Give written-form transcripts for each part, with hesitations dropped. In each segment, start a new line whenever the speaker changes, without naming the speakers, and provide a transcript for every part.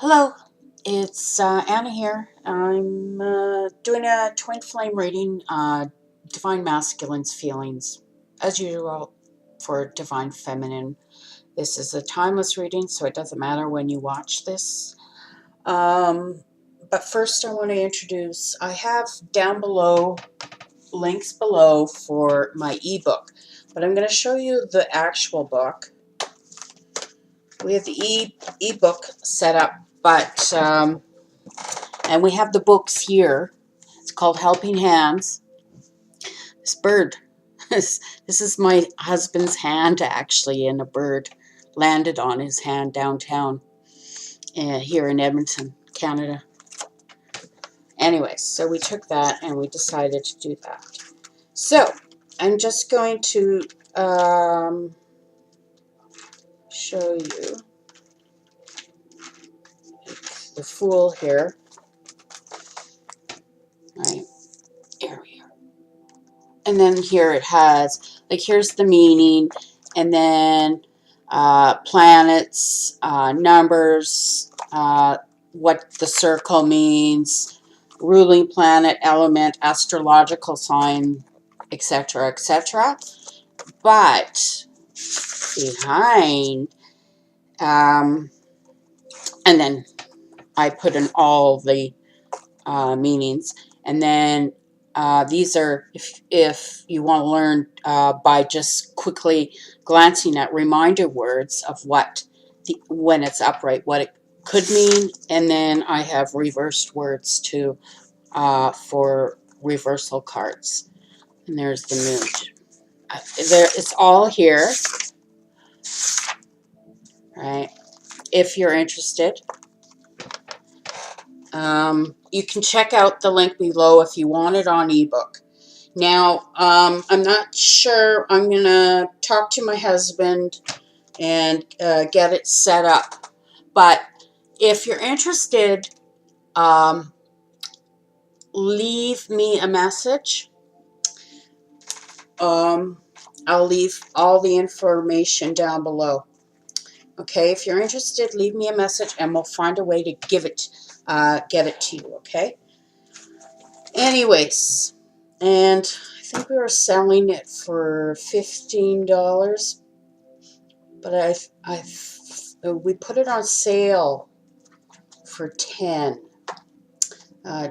Hello, it's Anna here. I'm doing a twin flame reading, Divine Masculine's feelings, as usual, for Divine Feminine. This is a timeless reading, so it doesn't matter when you watch this. But first, I want to introduce, I have down below, links below for my ebook, but I'm going to show you the actual book. We have the ebook set up, but and we have the books here. It's called Helping Hands. This bird, this is my husband's hand actually, and a bird landed on his hand downtown here in Edmonton, Canada. Anyways, so we took that and we decided to do that. So I'm just going to show you the Fool here. Right, here we are. And then here it has, like, here's the meaning, and then planets, numbers, what the circle means, ruling planet, element, astrological sign, etc., etc. But behind, and then I put in all the meanings, and then these are, if you want to learn by just quickly glancing at reminder words of what, when it's upright, what it could mean, and then I have reversed words too for reversal cards. And there's the moon. It's all here, right? If you're interested. You can check out the link below if you want it on ebook. Now, I'm not sure. I'm going to talk to my husband and get it set up. But if you're interested, leave me a message. I'll leave all the information down below. Okay, if you're interested, leave me a message and we'll find a way to get it to you, okay? Anyways, and I think we were selling it for $15, but we put it on sale for $10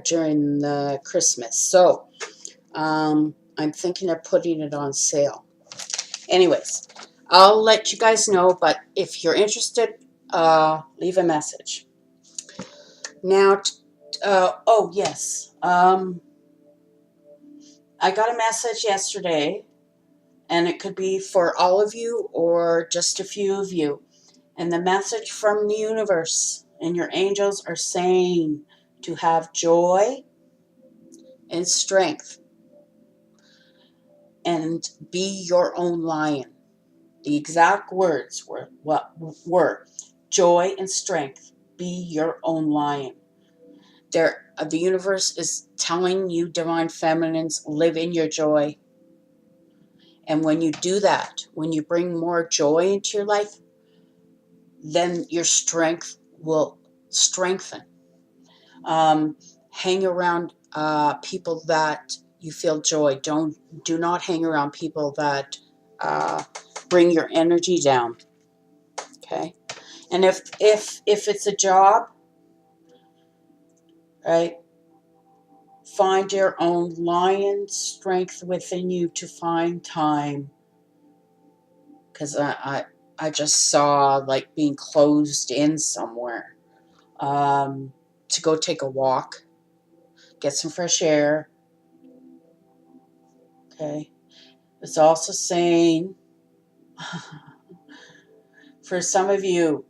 during the Christmas. So I'm thinking of putting it on sale. Anyways, I'll let you guys know, but if you're interested, leave a message. Now, oh yes, I got a message yesterday, and it could be for all of you or just a few of you. And the message from the universe and your angels are saying to have joy and strength and be your own lion. The exact words were joy and strength, be your own lion. The universe is telling you, Divine Feminines, live in your joy. And when you do that, when you bring more joy into your life, then your strength will strengthen. Hang around people that you feel joy. Do not hang around people that bring your energy down. Okay, and if it's a job, right? Find your own lion strength within you to find time. Because I just saw like being closed in somewhere. To go take a walk, get some fresh air. Okay. It's also saying, for some of you,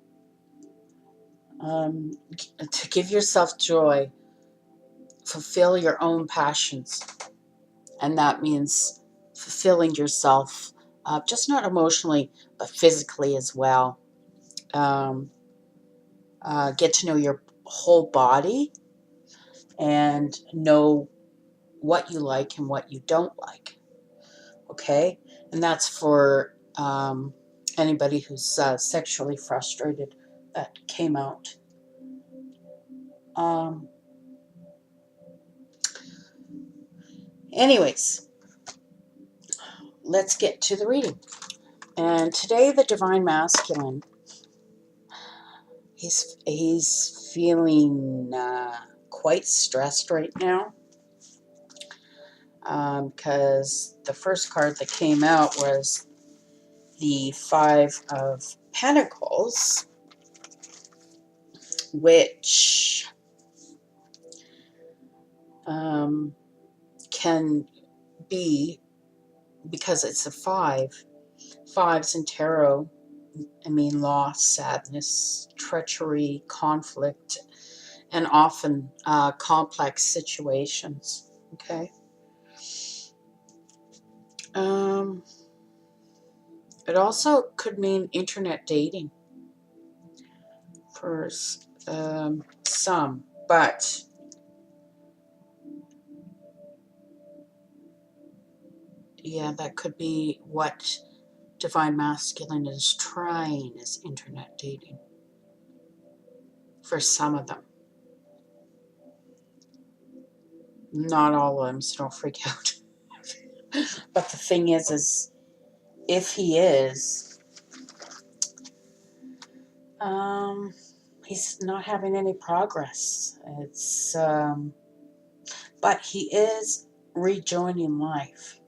to give yourself joy, fulfill your own passions. And that means fulfilling yourself, just not emotionally, but physically as well. Get to know your whole body and know what you like and what you don't like. Okay? And that's for anybody who's sexually frustrated. That came out. Anyways, let's get to the reading. And today, the Divine Masculine, he's feeling quite stressed right now, because the first card that came out was the Five of Pentacles, which can be, because it's a fives in tarot, I mean loss, sadness, treachery, conflict, and often complex situations. Okay. It also could mean internet dating for some, but yeah, that could be what Divine Masculine is trying, is internet dating for some of them. Not all of them, so don't freak out. But the thing is if he is, he's not having any progress. It's but he is rejoining life,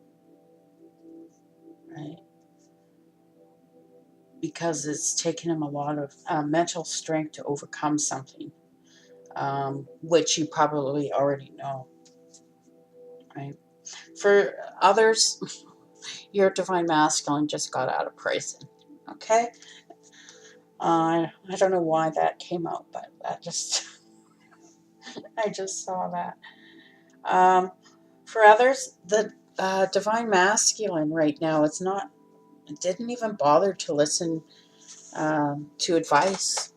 right? Because it's taken him a lot of mental strength to overcome something, which you probably already know, right? For others, your Divine Masculine just got out of prison, okay? I don't know why that came out, but that just, I just saw that. For others, the Divine Masculine right now, it didn't even bother to listen to advice.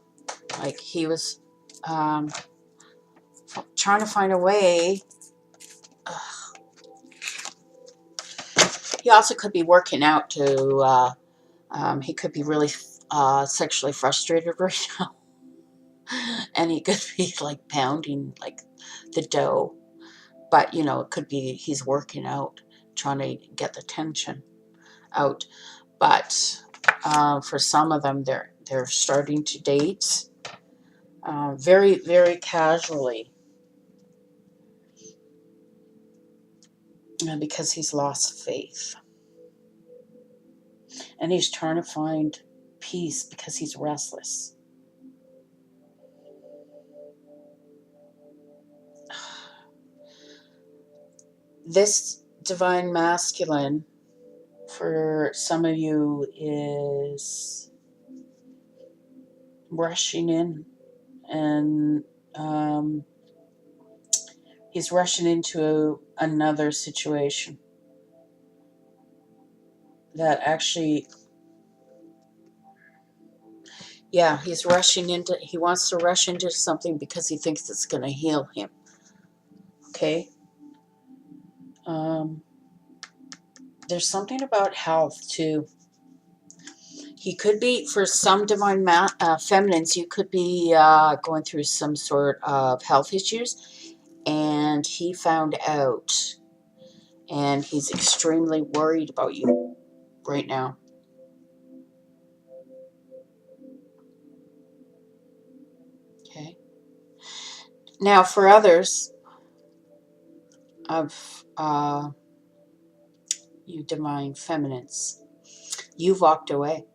Like he was trying to find a way. He also could be working out to, he could be really sexually frustrated right now. And he could be like pounding like the dough. But, you know, it could be he's working out, trying to get the tension out. But for some of them, they're starting to date very, very casually, because he's lost faith. And he's trying to find peace because he's restless. This Divine Masculine, for some of you, is rushing in, and he's rushing into another situation that actually, yeah, he wants to rush into something because he thinks it's going to heal him. Okay. There's something about health too. He could be, for some Divine Feminines, you could be going through some sort of health issues, and he found out, and he's extremely worried about you right now. Okay. Now, for others of you Divine Feminines, you've walked away.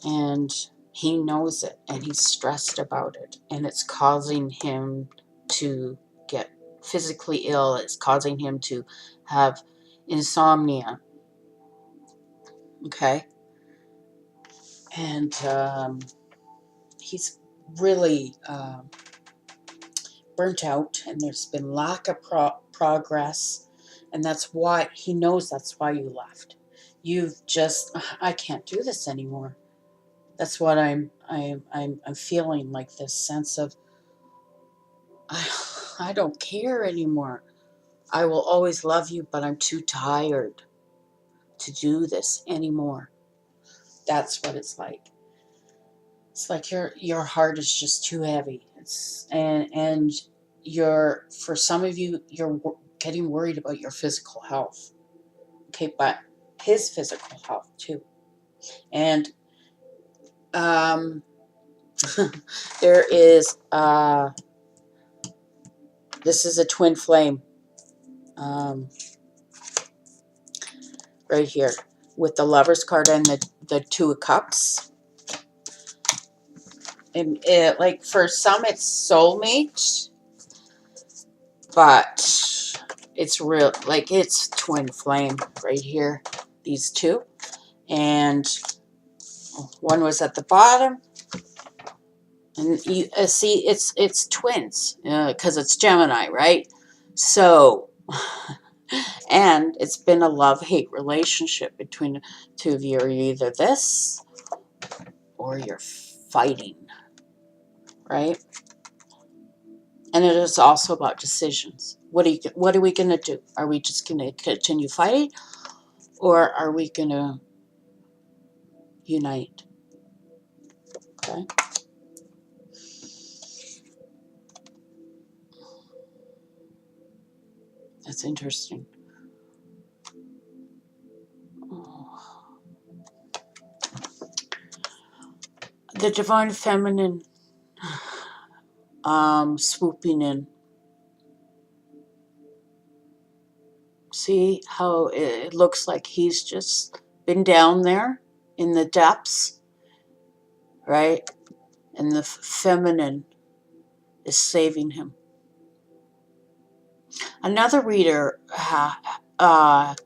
And he knows it, and he's stressed about it, and it's causing him to get physically ill. It's causing him to have insomnia. Okay. And he's really burnt out, and there's been lack of progress, and that's why he knows, that's why you left. You've just, I can't do this anymore. That's what I'm feeling, like this sense of, I don't care anymore. I will always love you, but I'm too tired to do this anymore. That's what it's like. It's like your heart is just too heavy. And you're, for some of you, you're getting worried about your physical health. Okay, but his physical health too. And there is this is a twin flame right here with the Lovers card and the Two of Cups. And it, like, for some it's soulmate, but it's real, like, it's twin flame right here, these two. And one was at the bottom, and you see it's twins because it's Gemini, right? So and it's been a love-hate relationship between the two of you. Are you either this or you're fighting, right? And it is also about decisions. What are we going to do? Are we just going to continue fighting, or are we going to unite? Okay. That's interesting. Oh. The divine feminine swooping in. See how it looks like he's just been down there in the depths, right? And the feminine is saving him. Another reader had a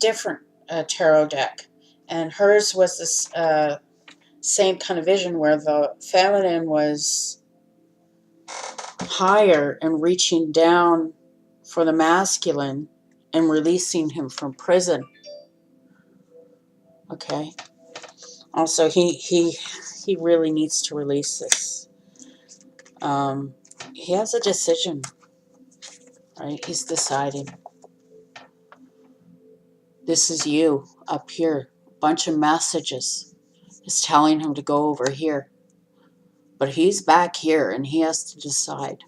different tarot deck, and hers was this same kind of vision where the feminine was higher and reaching down for the masculine and releasing him from prison. Okay. Also, he really needs to release this. He has a decision, right? He's deciding. This is you up here. A bunch of messages is telling him to go over here. But he's back here and he has to decide,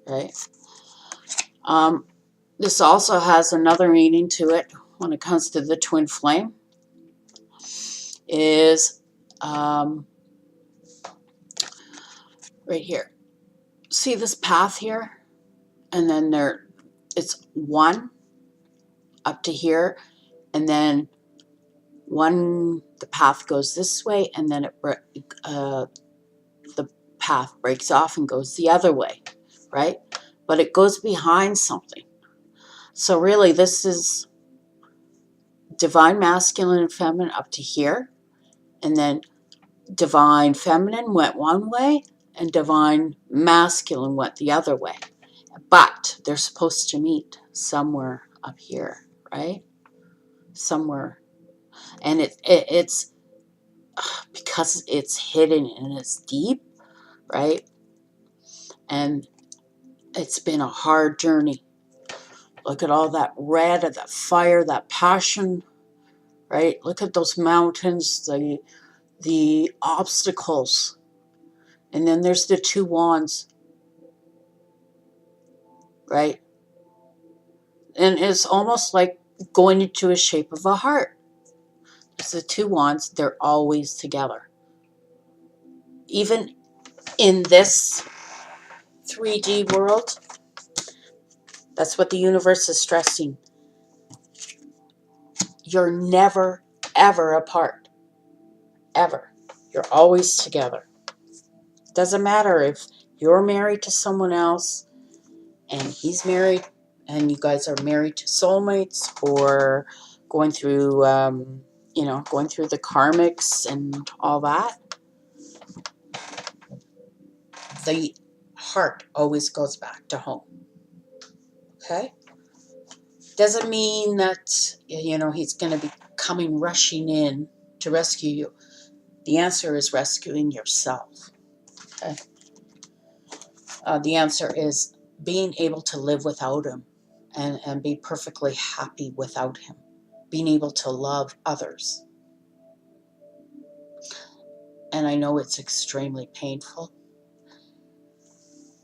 right? This also has another meaning to it when it comes to the twin flame. Is right here. See this path here? And then it's one up to here, and then the path goes this way, and then the path breaks off and goes the other way, right? But it goes behind something. So really, this is divine masculine and feminine up to here, and then divine feminine went one way, and divine masculine went the other way. But they're supposed to meet somewhere up here, right? Somewhere. And it's because it's hidden and it's deep, right? And it's been a hard journey. Look at all that red, that fire, that passion, right? Look at those mountains, the obstacles. And then there's the two wands, right? And it's almost like going into a shape of a heart. It's the two wands, they're always together. Even in this 3D world, that's what the universe is stressing. You're never, ever apart. Ever. You're always together. Doesn't matter if you're married to someone else and he's married and you guys are married to soulmates, or going through, going through the karmics and all that. The heart always goes back to home. Okay? Doesn't mean that, he's going to be coming rushing in to rescue you. The answer is rescuing yourself. Okay? The answer is being able to live without him and be perfectly happy without him. Being able to love others. and I know it's extremely painful.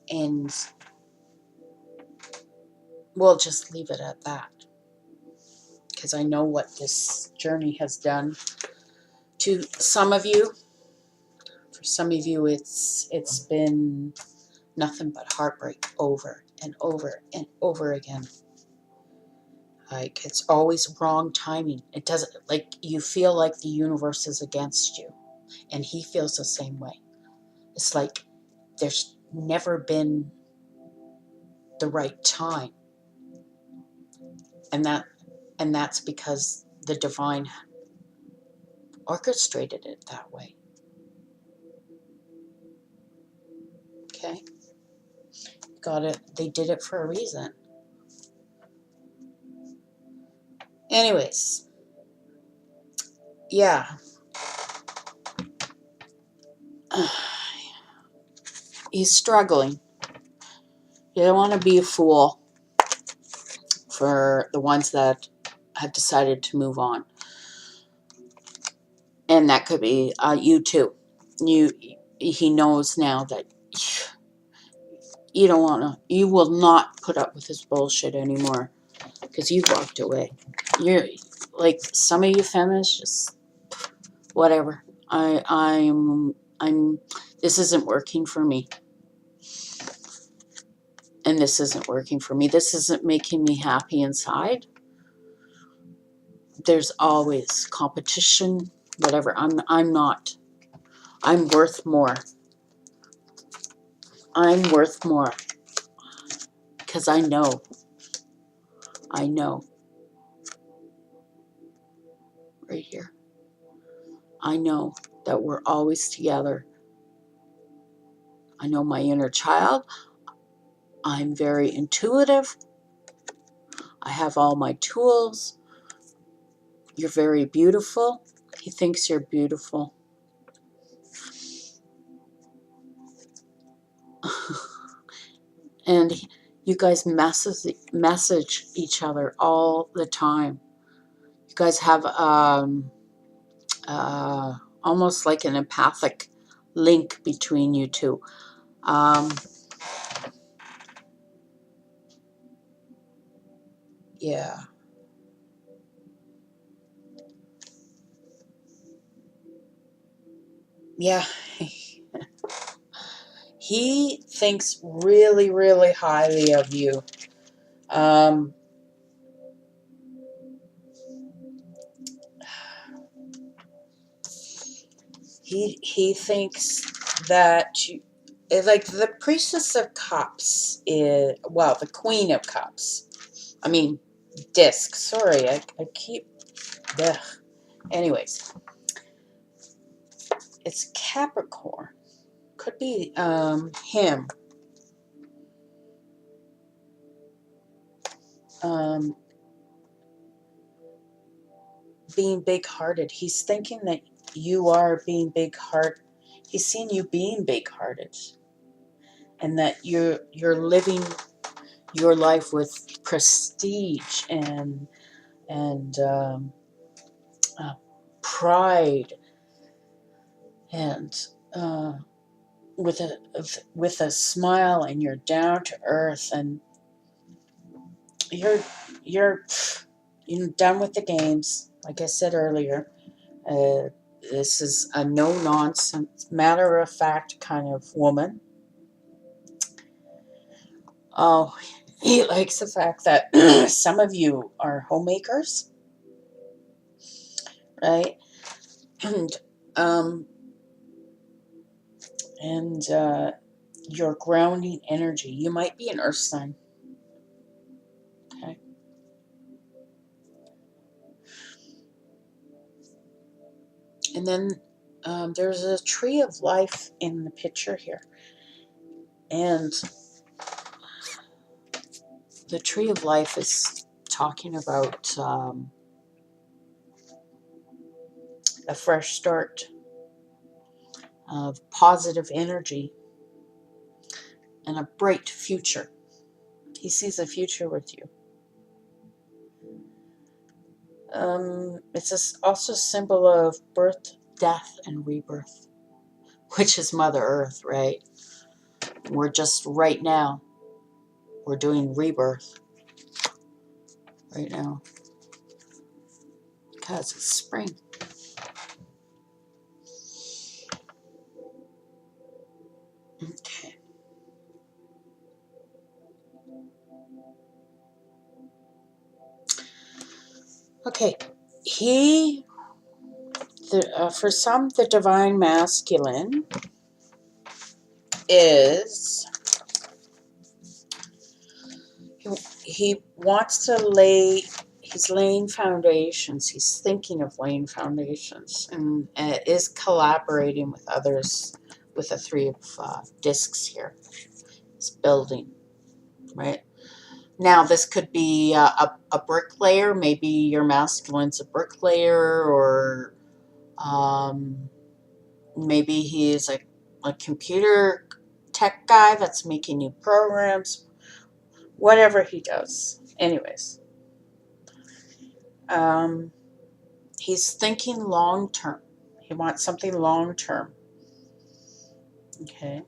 And we'll just leave it at that, because I know what this journey has done to some of you. For some of you, it's been nothing but heartbreak over and over and over again. Like, it's always wrong timing. It doesn't, like, you feel like the universe is against you, and he feels the same way. It's like there's never been the right time, and that's because the divine orchestrated it that way. Okay, got it. They did it for a reason. Anyways, yeah. He's struggling. You don't want to be a fool for the ones that have decided to move on. And that could be you too. He knows now that you don't want to, you will not put up with his bullshit anymore, because you've walked away. You're like, some of you feminists, just whatever. I'm this isn't working for me. And this isn't working for me. This isn't making me happy inside. There's always competition, whatever. I'm not. I'm worth more. I'm worth more. Because I know. Right here. I know that we're always together. I know my inner child. I'm very intuitive. I have all my tools. You're very beautiful. He thinks you're beautiful. And you guys message each other all the time. You guys have almost like an empathic link between you two. Yeah. Yeah. He thinks really, really highly of you. He thinks that you, like the Priestess of Cups is, well, the Queen of Cups. I mean, disc. Sorry, I keep. Ugh. Anyways, it's Capricorn. Could be him. Being big-hearted. He's thinking that you are being big-hearted. He's seeing you being big-hearted, and that you're living your life with prestige and pride, and with a smile, and you're down to earth, and you're you're done with the games. Like I said earlier, this is a no-nonsense, matter-of-fact kind of woman. Oh, he likes the fact that some of you are homemakers, right? And and your grounding energy. You might be an earth sign. Okay. And then there's a tree of life in the picture here. And the tree of life is talking about a fresh start of positive energy and a bright future. He sees a future with you. It's also a symbol of birth, death, and rebirth. which is Mother Earth, right? We're just right now, we're doing rebirth right now because it's spring. Okay. Okay. For some, the divine masculine is, he wants to he's laying foundations. He's thinking of laying foundations and is collaborating with others with the three of discs here. It's building, right? Now, this could be a bricklayer. Maybe your masculine's a bricklayer, or maybe he's a computer tech guy that's making new programs. Whatever he does. Anyways, he's thinking long term. He wants something long term. Okay.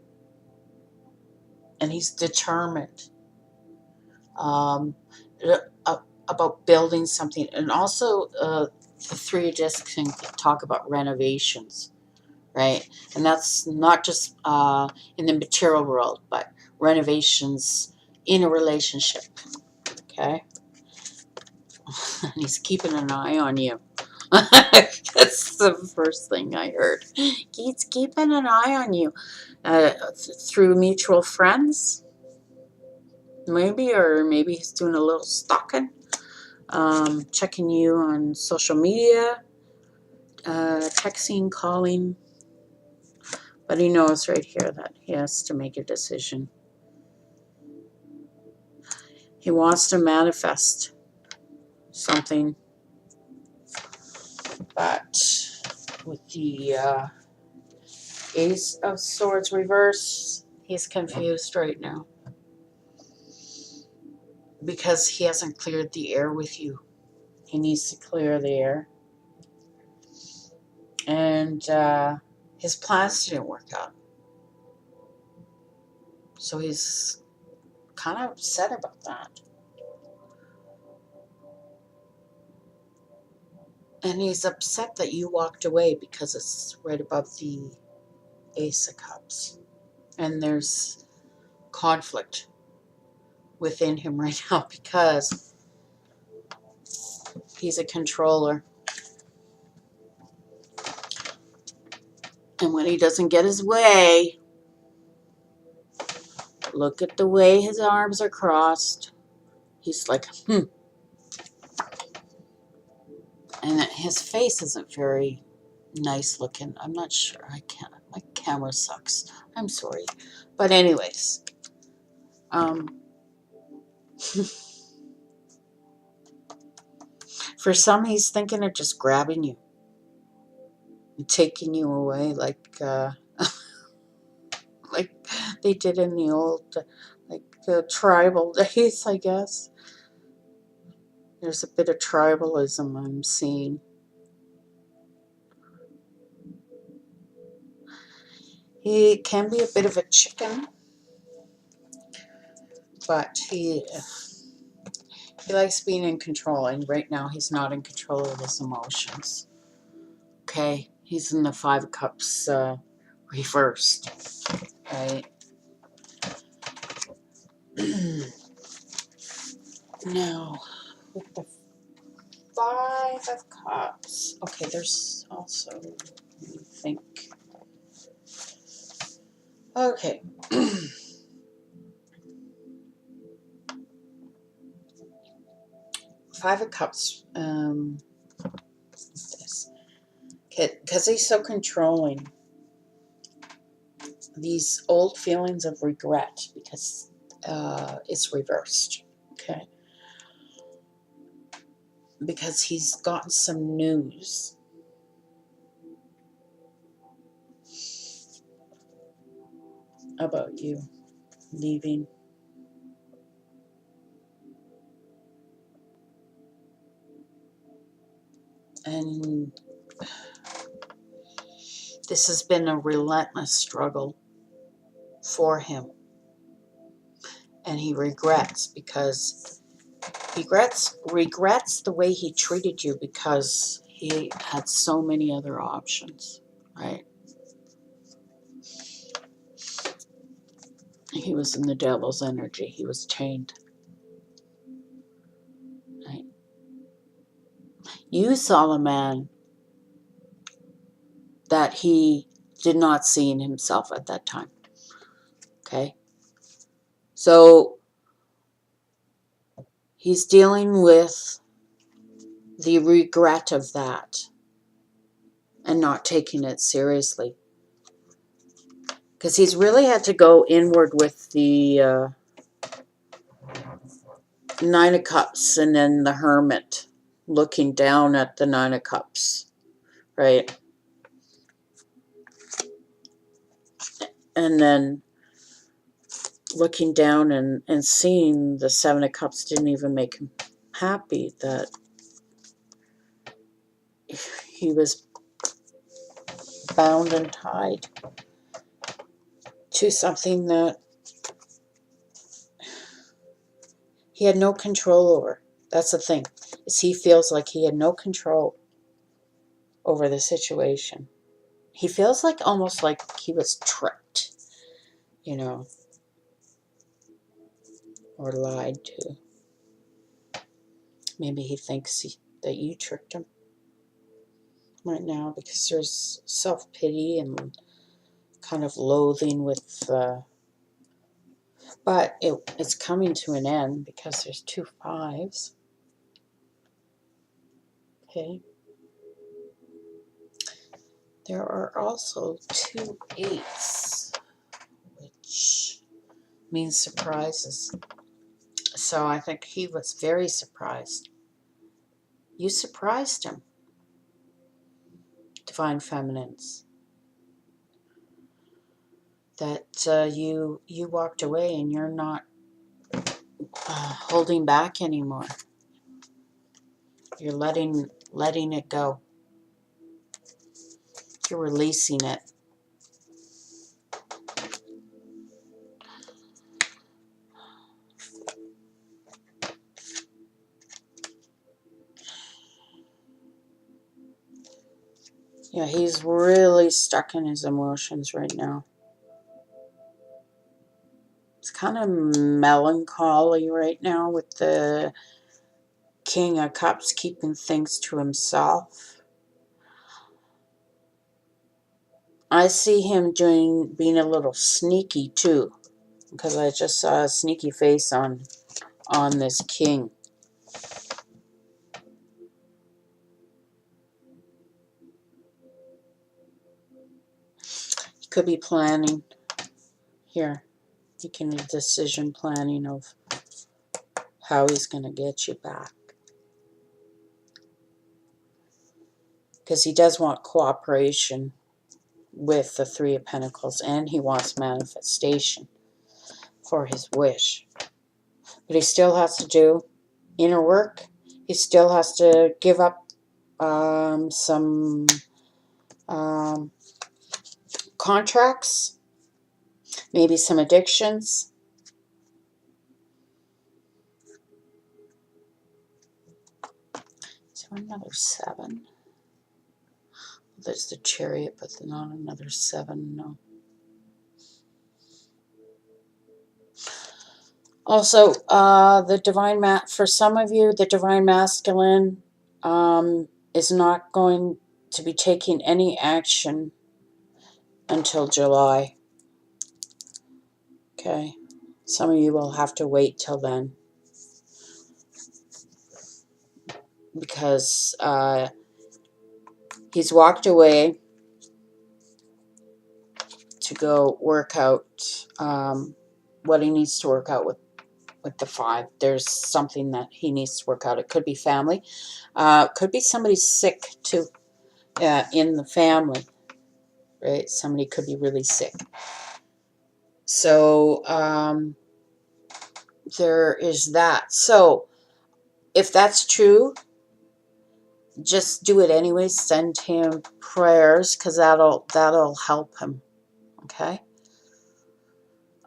And he's determined about building something. And also, the three of discs can talk about renovations, right? And that's not just in the material world, but renovations in a relationship. Okay. And he's keeping an eye on you. That's the first thing I heard. He's keeping an eye on you through mutual friends, maybe, or maybe he's doing a little stalking, checking you on social media, texting, calling. But he knows right here that he has to make a decision. He wants to manifest something, but with the Ace of Swords reverse, he's confused right now because he hasn't cleared the air with you. He needs to clear the air. And his plans didn't work out. So he's kind of upset about that. And he's upset that you walked away because it's right above the Ace of Cups. And there's conflict within him right now because he's a controller. And when he doesn't get his way, look at the way his arms are crossed. He's like, And his face isn't very nice looking. I'm not sure. I can't. My camera sucks. I'm sorry. But anyways, for some, he's thinking of just grabbing you and taking you away, like like they did in the old, like the tribal days, I guess. There's a bit of tribalism I'm seeing. He can be a bit of a chicken, but he likes being in control, and right now he's not in control of his emotions. Okay, he's in the Five of Cups reversed, right? Now, with the Five of Cups, okay, there's also, let me think. Okay. Five of Cups, this, because he's so controlling, these old feelings of regret, because it's reversed, okay? Because he's gotten some news about you leaving. And This has been a relentless struggle for him. And he regrets, because he regrets the way he treated you, because he had so many other options, right? He was in the devil's energy. He was chained. Right? You saw the man that he did not see in himself at that time. Okay? So he's dealing with the regret of that and not taking it seriously. Because he's really had to go inward with the Nine of Cups and then the Hermit, looking down at the Nine of Cups, right? And then looking down and seeing the Seven of Cups didn't even make him happy, that he was bound and tied to something that he had no control over. That's the thing, is he feels like he had no control over the situation. He feels like almost like he was tricked, you know, or lied to. Maybe he thinks that you tricked him right now, because there's self-pity and kind of loathing with, but it's coming to an end, because there's 2 5s. Okay. There are also 2 8s, which means surprises. So I think he was very surprised. You surprised him, Divine Feminines, that you walked away and you're not holding back anymore. You're letting it go. You're releasing it. Yeah, he's really stuck in his emotions right now. It's kind of melancholy right now with the King of Cups keeping things to himself. I see him being a little sneaky too, because I just saw a sneaky face on this king. He could be planning here. He can be decision planning of how he's going to get you back. Because he does want cooperation with the Three of Pentacles, and he wants manifestation for his wish. But he still has to do inner work. He still has to give up some contracts, maybe some addictions. Is there another 7? There's the Chariot, but not another 7, no. Also, for some of you, the Divine Masculine is not going to be taking any action until July. Okay. Some of you will have to wait till then, because he's walked away to go work out what he needs to work out with the 5. There's something that he needs to work out. It could be family. Could be somebody sick too in the family, right? Somebody could be really sick. So there is that. So if that's true, just do it anyway. Send him prayers, because that'll help him. Okay.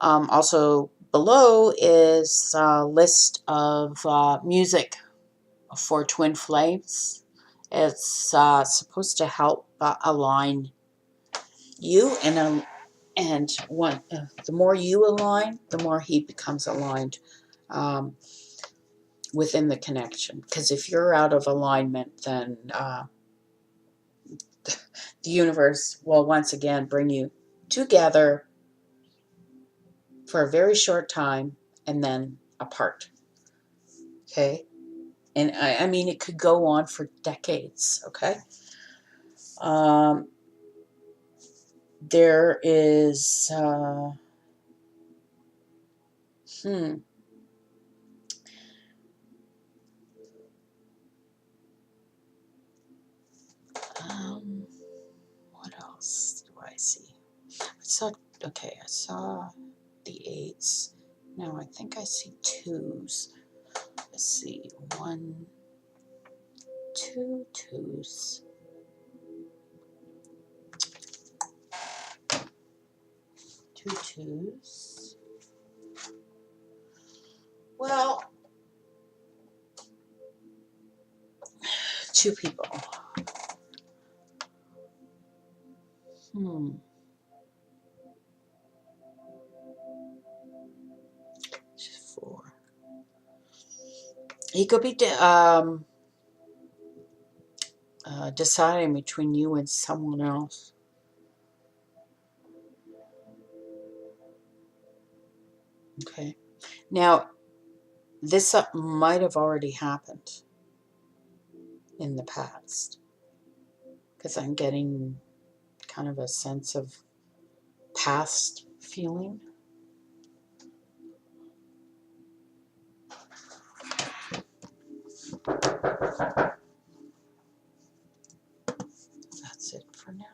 Also below is a list of music for twin flames. It's supposed to help align you, and the more you align, the more he becomes aligned within the connection. Because if you're out of alignment, then the universe will once again bring you together for a very short time and then apart. Okay? And I mean, it could go on for decades. Okay? There is, what else do I see? I saw the 8s. Now I think I see 2s. Let's see, 1, 2 2s. 2 2s. Well, 2 people. 4. He could be deciding between you and someone else. Okay. Now, this might have already happened in the past, because I'm getting kind of a sense of past feeling. That's it for now.